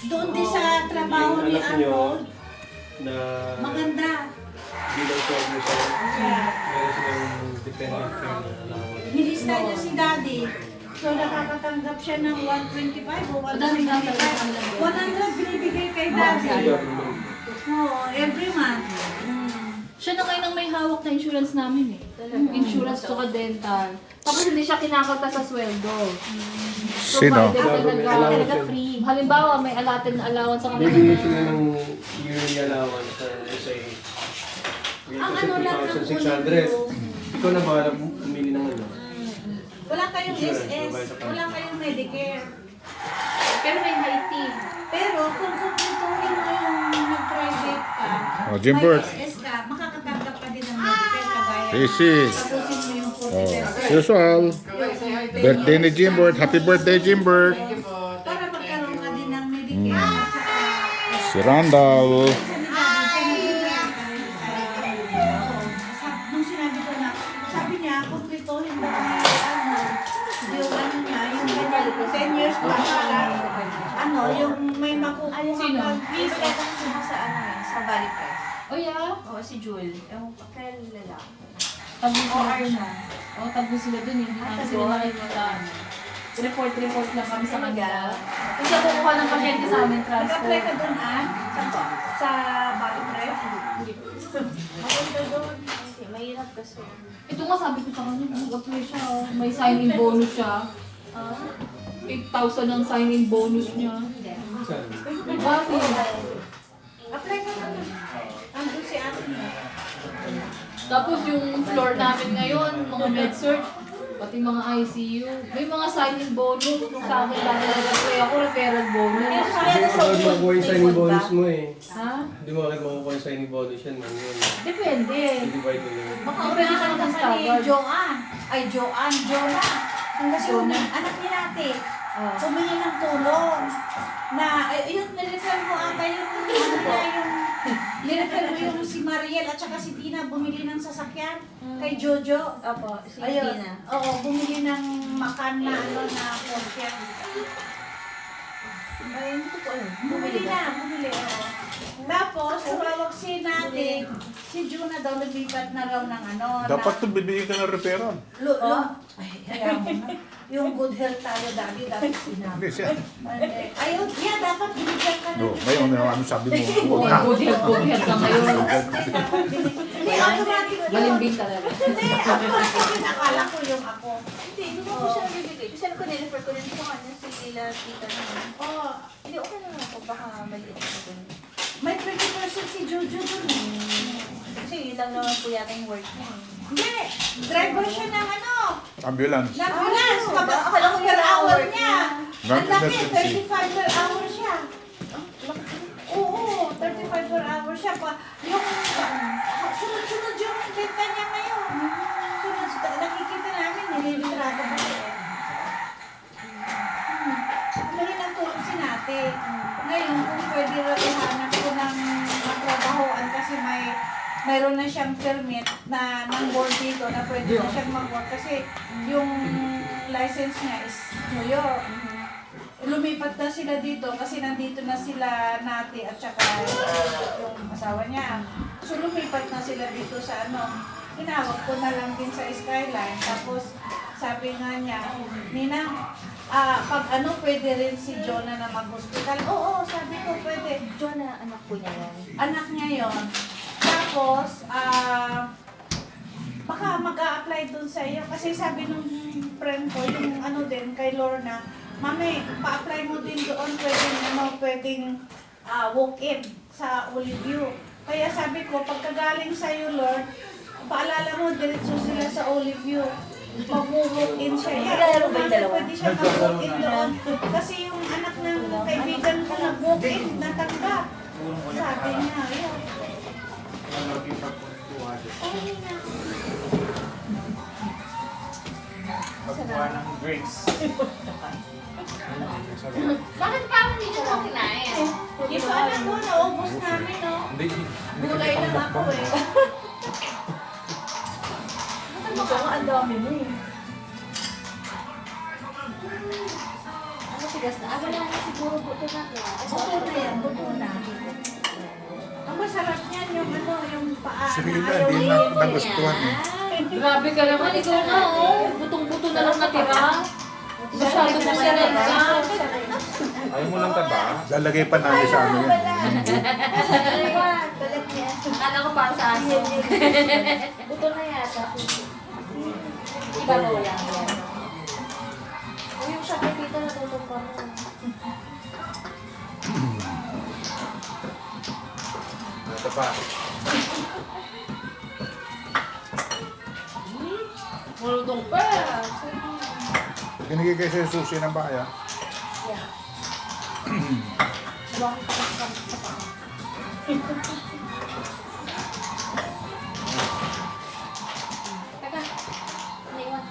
doon din sa trabaho ni Arnold, na maganda. bilang partner siya, meron silang dependent care na allowance. Nilista niya si Daddy. So nakakatanggap siya ng 125 o 125. 100 binibigay kay Daddy. Oo, every month. Siya na ngayon ang may hawak na insurance namin eh. Insurance tsaka dental. Tapos hindi siya kinakalta sa sweldo. So, Sino? talaga free. Halimbawa, may allotted na allowance sa kanila. Bibigyan sila ng yearly allowance sa say, Ang ano lang ang 2,600. Ikaw na bahala pumili ng ano. Wala kayong SS, wala kayong Medicare. Pero may high team. Pero kung kumpletuhin mo yung nag-private ka, Oh, Jimbert. may SS ka, makakatanggap ka din ng Medicare kagaya. Sisi. Tapusin mo yung Oh, 40%. usual. Birthday ni Jimbert. Happy birthday, Jimbert. Para magkaroon ka din ng Medicare at saka Si Randall. nung sinabi ko na, sabi niya, kumpletuhin daw ni yung ano niya, yung 10 years pa para, ano, yung may makukuha Sino? kang Bibigay ko siya sa ano eh, sa Valley Press. Oh yeah? Oo, si Jewel. Ewan ko, kaya lalaki. Tago sila OR dun. siya. Oh, tago sila dun eh. Hindi namin sila nakikita. Report lang kami sa kanila. Kung siya kukuha ng pasyente sa amin, Nag-apply ka transfer. doon, Saan po? Sa Bali Press? Maganda doon. Kasi mahirap kasi. Ito nga sabi ko sa kanya, mag-apply siya. Oh. May sign-in bonus siya. 8,000 ang sign-in bonus niya. Bakit? Apply ka doon. Andun si ate niya. Tapos yung floor namin ngayon, mga med-surg, pati mga ICU, may mga sign-in bonus. Sa akin lang nag-apply ako, referral bonus. Hindi mo agad makuha yung signing bonus mo eh. Ha? Hindi mo agad makukuha yung signing bonus yan. Ano yun? Depende. I-divide mo lang. Baka Pwede ka unahan naman naman ni staggered. Joanne. Ay, Jonah. Kasi yung anak ni ate, humingi ng tulong. Na, yun, nirefer mo ata yung, nirefer mo yung si Mariel at saka si Tina bumili ng sasakyan kay Jojo. Opo, si Ayun. Tina. Oo, bumili ng makan na ano na Porsche. Ay, hindi ko po alam. Bumili na, bumili. Oo. Tapos, tumawag si natin, si Juna daw naglipat na raw ng ano. Dapat na, to bibigyan ka ng referral. Ay, kaya mo na. Yung good health tayo dati, dapat sinabi. Hindi siya. Ayun, yeah, dapat binigyan ka No, ngayon ano sabi mo? Oo, good health ka ngayon. Hindi, automatic yun. Malimbing talaga. Hindi, automatic yun. Akala ko yung ako. Hindi, hindi ko po siya nabibigay. Kasi sabi ko, nirefer ko rin sa kanya si Lila Tita naman. Oo. Hindi, okay naman ako. Baka maliit ako dun. May 20% si Jojo dun eh. Kasi yun lang naman po yata yung work niya eh. Hindi, driver siya ng ano, Ambulance. ng ambulance. Akala ko Per yung hour work niya. niya. Ang laki, Emergency. 35 per hour siya. Oo, 35 per hour siya. Yung, sunod-sunod yung benta niya ngayon. Sunod, nakikita namin, nililitrado ba siya. Humingi ng tulong si nate. Ngayon, kung pwede rin ihanap ko ng matrabahoan kasi mayroon na siyang permit na ng board dito na pwede na siyang mag-work kasi yung license niya is New York. Lumipat na sila dito kasi nandito na sila nati at saka yung asawa niya. So lumipat na sila dito sa ano. Tinawag ko na lang din sa Skyline. Tapos sabi nga niya, Nina, pag ano pwede rin si Jonah na mag-hospital? Oo, sabi ko pwede. Jonah, anak ko niya yan. Anak niya yon. Tapos, baka mag-a-apply dun sa iyo. Kasi sabi nung friend ko, yung ano din, kay Lorna, Mami, pa-apply mo din doon, pwedeng walk-in sa Olive View. Kaya sabi ko, pagkagaling sa iyo, Lord, paalala mo, diretso sila sa Olive View. Mag-walk-in siya. Naglalaro ba yung dalawa? Pwede siya mag-walk-in doon. Kasi yung anak ng kaibigan ko nag-walk-in, natanggap. Sabi niya, yun. Ay, na. Pagkuha ng drinks. Bakit parang hindi siya kinain? Yung anak ko, naubos namin, no? Gulay lang ako eh. Ito nga, ang dami mo eh. Ano matigas na. Ah, wala na siguro buto na to. Buto na yan, buto na. Ang masarap niyan yung ano, yung paa Si na Rila, ayaw di na nagustuhan eh. Grabe ka naman, ikaw na oh. Butong-buto na lang natira. Masyado mo siya rin ka. Ayaw mo ng taba? Lalagay pa namin sa ano yan. Balat niya. Akala ko para sa aso. Buto na yata. Iba ba wala yan? O yung sa dito natutumpa mo. Ito pa. Malutong pa. Binigay kayo sa sushi ng bahay ah. Teka. Naiwan.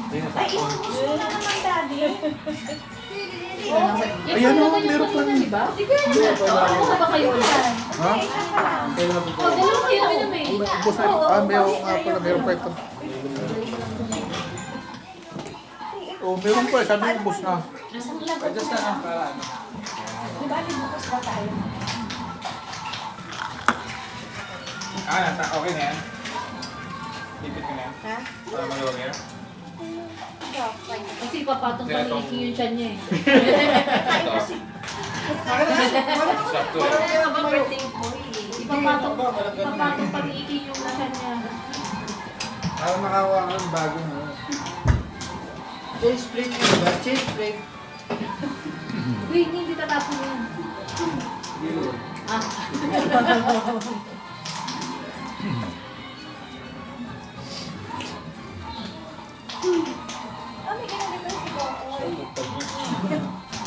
Hindi na Ay, inubos mo na naman, Daddy. Ayan o, meron pa. Di ba? Sige na. Ano ba kayo yan? Ha? Oh, dalawa kayo minum eh. Ubus na. Ah, meron nga pala, meron pa ito. Oh, meron pa. Sabi mo, ubus na. Adjust na lang para ano. Di ba, libukas na tayo? Okay na yan. Ipit ko na yan. Ha? Para maluwag yan. Kasi papatong paniki yung tiyan niya eh. Sakto eh. Ipapatong paniki yung tiyan niya. Para makawa ka ng bagong ano. Change plate yun ba? Change plate. Uy, hindi tatapon yan. Yun. Ah. Ah, may ganun din si Bokoy.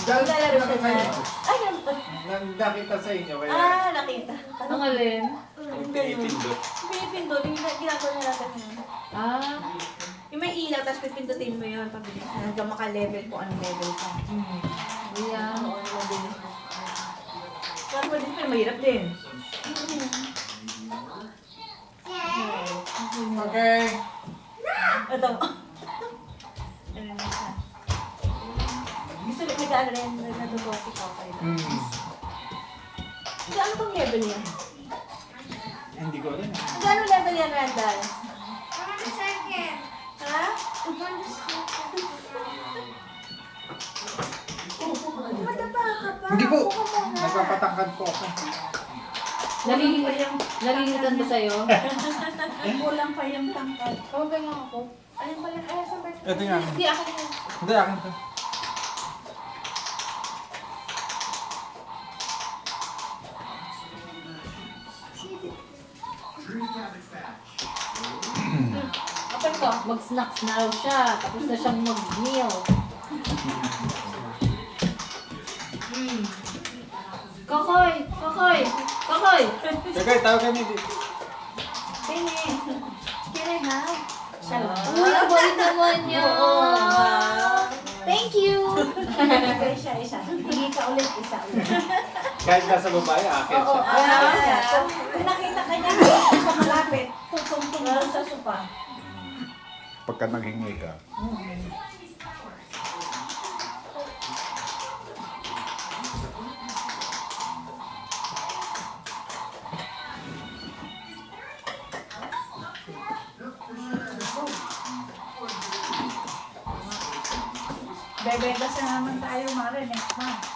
Dahil Lalaro siya dyan. Ay, nakita sa inyo kaya nakita. Ang alin? yung pinipindot. Pinipindot, yung ginagawa niya natin yun. Ah. Yung may ilaw, tapos pipindutin mo yun pabilis na hanggang maka-level po ang level ka. Yeah. Oo, mabilis. Pero pwede pa, mahirap din. Okay. Ito. Ano na siya? Gusto rin nag-ano rin, natutuwa si Papa. Ano bang level yan? Hindi ko rin. Gano'ng level yan, Randall? Ha? Mataba ka pa. Hindi po. Upo ka muna. Nagpapatangkad po ako. Nalilitan ba sa'yo? Kulang pa yung tangkad. Kawagay nga ako. Ayun pala, ayun sa birthday. Ito nga. Hindi, ako yun. Hindi, akin to. Kapag ko, mag-snacks na raw siya. Tapos na siyang mag-meal. Kokoy! Kokoy! Kokoy! Teka, tawag kami dito. Pene. Can I have? Uy, ang bait naman niya! Thank you! Bigay siya isa. Hindi ka ulit, isa ulit. Kahit nasa babae, akin Oo, siya. Kung nakita ka niya sa malapit, tutungtong doon sa sopa. Pagka naghingi ka. Bebedas na naman tayo, Mare, next month.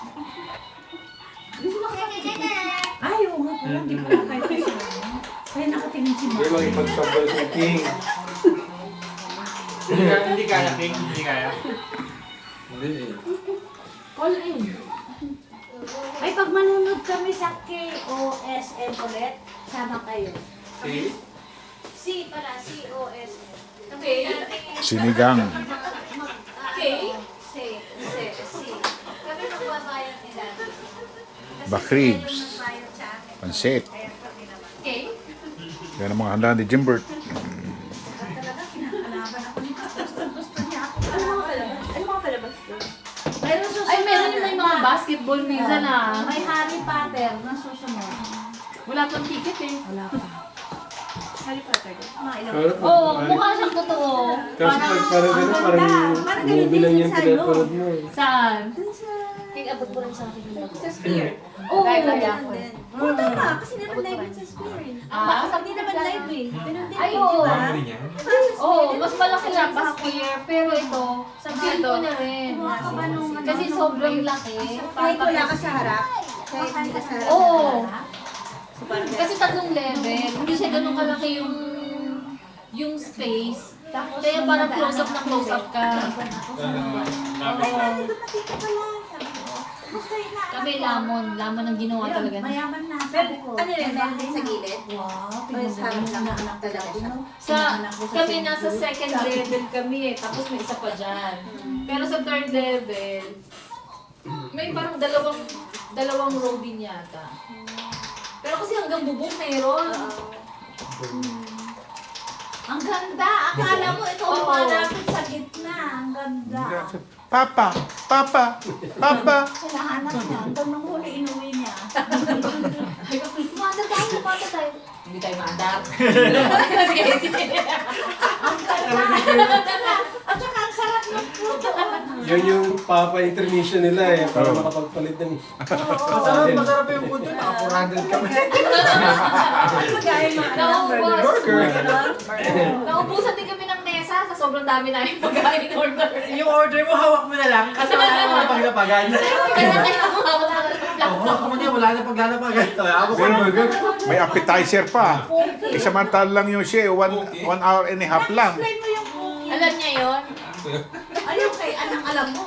Ay, oo nga pala, hindi ko na kayo kasama. Kaya nakatingin si Hindi Mare. mag-ipag-sabay si King. Hindi kaya, King. Hindi kaya. Hindi eh. All in. Ay, pag manunod kami sa KOSN ulit, sama kayo. See? C para, C-O-S-N. Okay. Sinigang. Okay. C. Kami magbabayad nila. Bakribs. Bayad sa amin. Pansit. Okay. Yan ang mga handa ni Jimbert. Ano mga palabas doon? Ay, meron yung may mga basketball minsan ah. May Harry Potter na susunod. Wala pang ticket eh. Harry Potter. Mga ilang. Pero, Oo, mukha siyang totoo. Kasi pag parang gano'n, parang Parang ganun movie lang din yung sa pinapanood mo. Saan? Dun sa... Abot mo rin sa akin yung Sa Spear. Oo. Ganun din. Oo, tama. Kasi naman live yun sa Spear. Hindi naman live eh. Ganun din. Ay, eh, oo. di ba? Oo, mas malaki lang sa Square. Pero ito, feel ko na rin. Kasi sobrang laki. Kahit wala ka sa harap. Kahit hindi ka sa harap. Oo. So, parang Kasi tatlong level. Hindi siya ganun kalaki yung space. Kaya parang close-up na close-up ka. Oo. Kami lamon. Lamon ang ginawa talaga. Mayaman na. Pero ano rin, meron din sa gilid. Wow. Pero sa harap lang anak talaga siya. Kami nasa second level kami eh. Tapos may isa pa dyan. Pero sa third level, may parang dalawang row din yata. Pero kasi hanggang bubong meron. Ang ganda! Akala mo ito Oo. lumalapit sa gitna. Ang ganda. Papa, Papa, Papa. Hinahanap niya. Hanggang nung huli inuwi niya. Kumanda tayo. Hindi tayo maandar. At saka ang sarap ng fruto. Yun yung papa intermission nila eh, para Oo. makapagpalit ng... Masarap yung food yun. Naka-400 kami. Magaya mga Naubos. Burger. Naubusan din kami ng mesa sa sobrang dami namin pagkain order. Yung order mo, hawak mo na lang. Kasi wala na paglapagan. Kaya kayo humawak ng Hawak mo niya, wala na paglalapagan. Hawak ko na burger. May appetizer pa. Isamantala lang yung siya, 1 hour and a half lang. Explain mo yung cookie. Alam niya yon. Ayun kay anong alam mo.